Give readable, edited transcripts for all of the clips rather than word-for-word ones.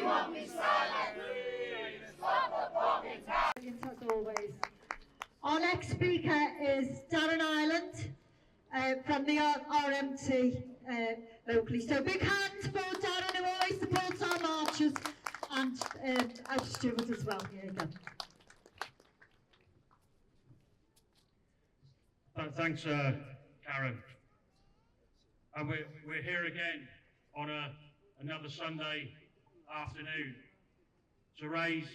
won't be silent. Stop the bombing now. As always. Our next speaker is Darren Ireland from the RMT locally. So big hands for Darren, who always supports our marchers, and our stewards as well. Here you go. Thanks, Karen. And we're here again on another Sunday afternoon to raise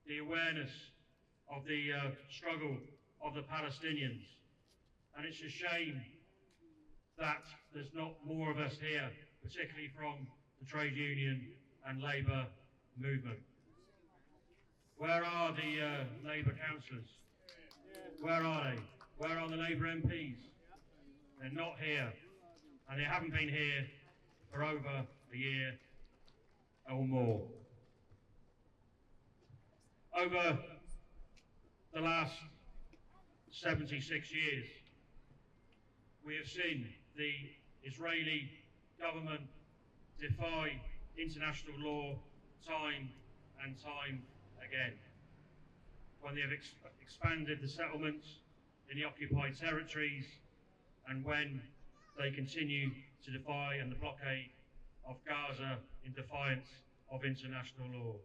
the awareness of the struggle of the Palestinians. And it's a shame that there's not more of us here, particularly from the trade union and Labour movement. Where are the Labour councillors? Where are they? Where are the Labour MPs? They're not here, and they haven't been here for over a year or more. Over the last 76 years, we have seen the Israeli government defy international law time and time again. When they have expanded the settlements in the occupied territories, and when they continue to defy and the blockade of Gaza in defiance of international law.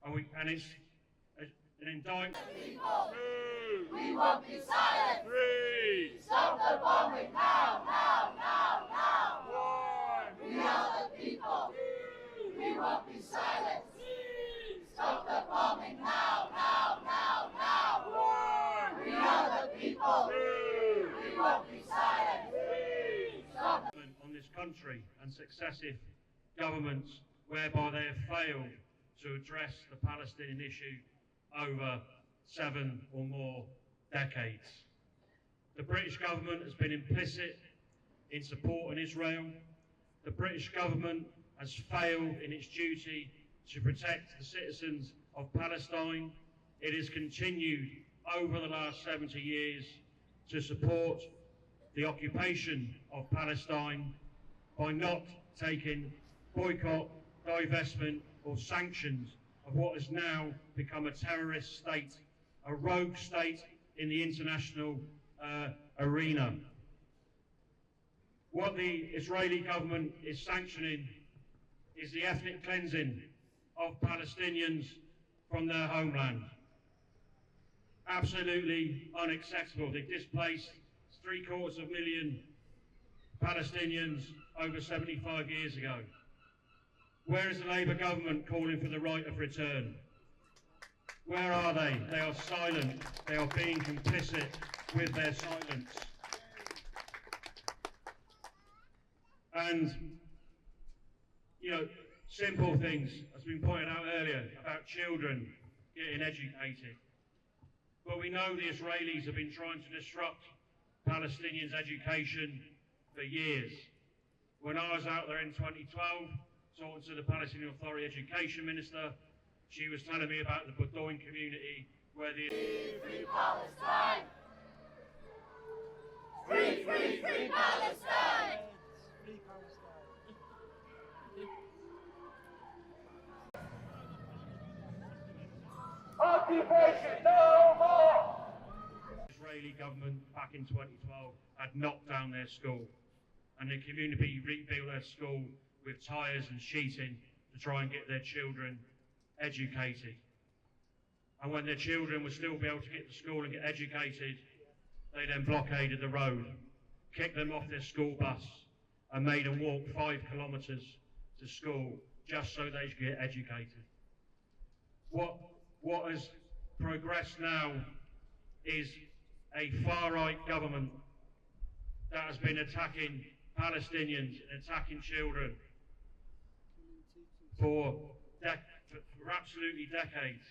And it's an indictment. People, we won't be silent. Three. Stop the bombing now, now, now, now. One. We are the people. We won't be silent. Stop the bombing now, now, now, now. One. We are the people. We won't be silent. Stop. On this country and successive governments whereby they have failed to address the Palestinian issue over 7 or more decades. The British government has been implicit in supporting Israel. The British government has failed in its duty to protect the citizens of Palestine. It has continued over the last 70 years to support the occupation of Palestine by not taking boycott, divestment or sanctions of what has now become a terrorist state, a rogue state in the international arena. What the Israeli government is sanctioning is the ethnic cleansing of Palestinians from their homeland. Absolutely unacceptable. They displaced 750,000 Palestinians over 75 years ago. Where is the Labour government calling for the right of return? Where are they? They are silent. They are being complicit with their silence. And, you know, simple things, as been pointed out earlier, about children getting educated. But we know the Israelis have been trying to disrupt Palestinians' education for years. When I was out there in 2012, talking to the Palestinian Authority Education Minister, she was telling me about the Bedouin community where the... Free Palestine! Free, free, free Palestine! Free Palestine. Occupation no more! The Israeli government back in 2012 had knocked down their school, and the community rebuilt their school with tyres and sheeting to try and get their children educated. And when their children would still be able to get to school and get educated, they then blockaded the road, kicked them off their school bus and made them walk 5 kilometres to school just so they could get educated. What has progressed now is a far-right government that has been attacking Palestinians and attacking children for absolutely decades.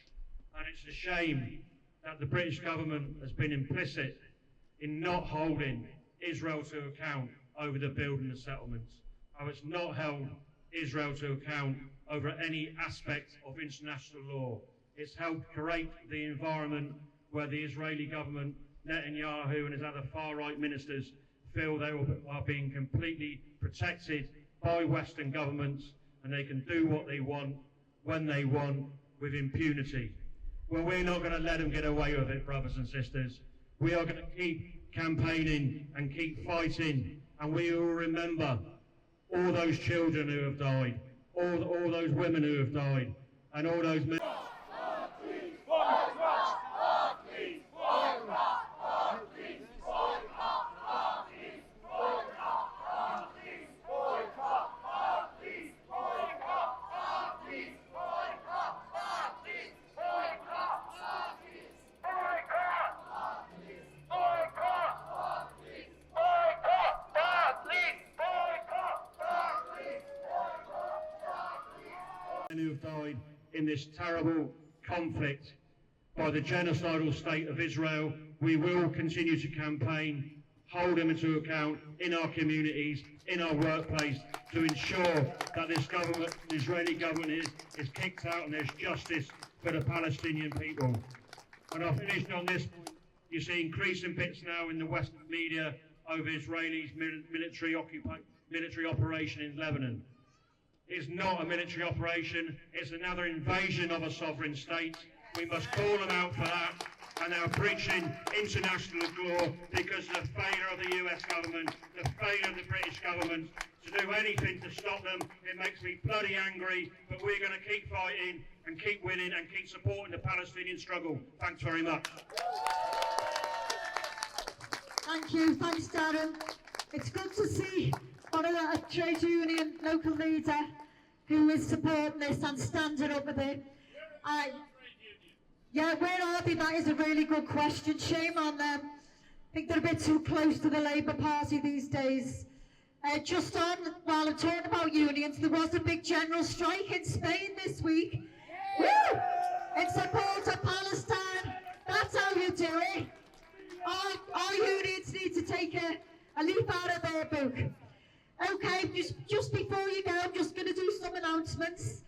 And it's a shame that the British government has been implicit in not holding Israel to account over the building of settlements. How it's not held Israel to account over any aspect of international law. It's helped create the environment where the Israeli government, Netanyahu and his other far-right ministers feel they are being completely protected by Western governments and they can do what they want, when they want, with impunity. Well, we're not going to let them get away with it, brothers and sisters. We are going to keep campaigning and keep fighting, and we will remember all those children who have died, all those women who have died, and all those men. Who have died in this terrible conflict by the genocidal state of Israel. We will continue to campaign, hold them into account in our communities, in our workplace, to ensure that this government, the Israeli government, is kicked out and there's justice for the Palestinian people. And I'll finish on this point. You see increasing bits now in the Western media over Israelis' military operation in Lebanon. It's not a military operation, it's another invasion of a sovereign state. We must call them out for that, and they're breaching international law because of the failure of the US government, the failure of the British government to do anything to stop them. It makes me bloody angry, but we're going to keep fighting and keep winning and keep supporting the Palestinian struggle. Thanks very much. Thank you, thanks Darren. It's good to see a trade union local leader who is supporting this and standing up with it. Yeah, where are they? That is a really good question. Shame on them. I think they're a bit too close to the Labour Party these days. While I'm talking about unions, there was a big general strike in Spain this week. Woo! In support of Palestine. That's how you do it. Our unions need to take a leaf out of their book. Okay, just before you go, I'm just going to do some announcements.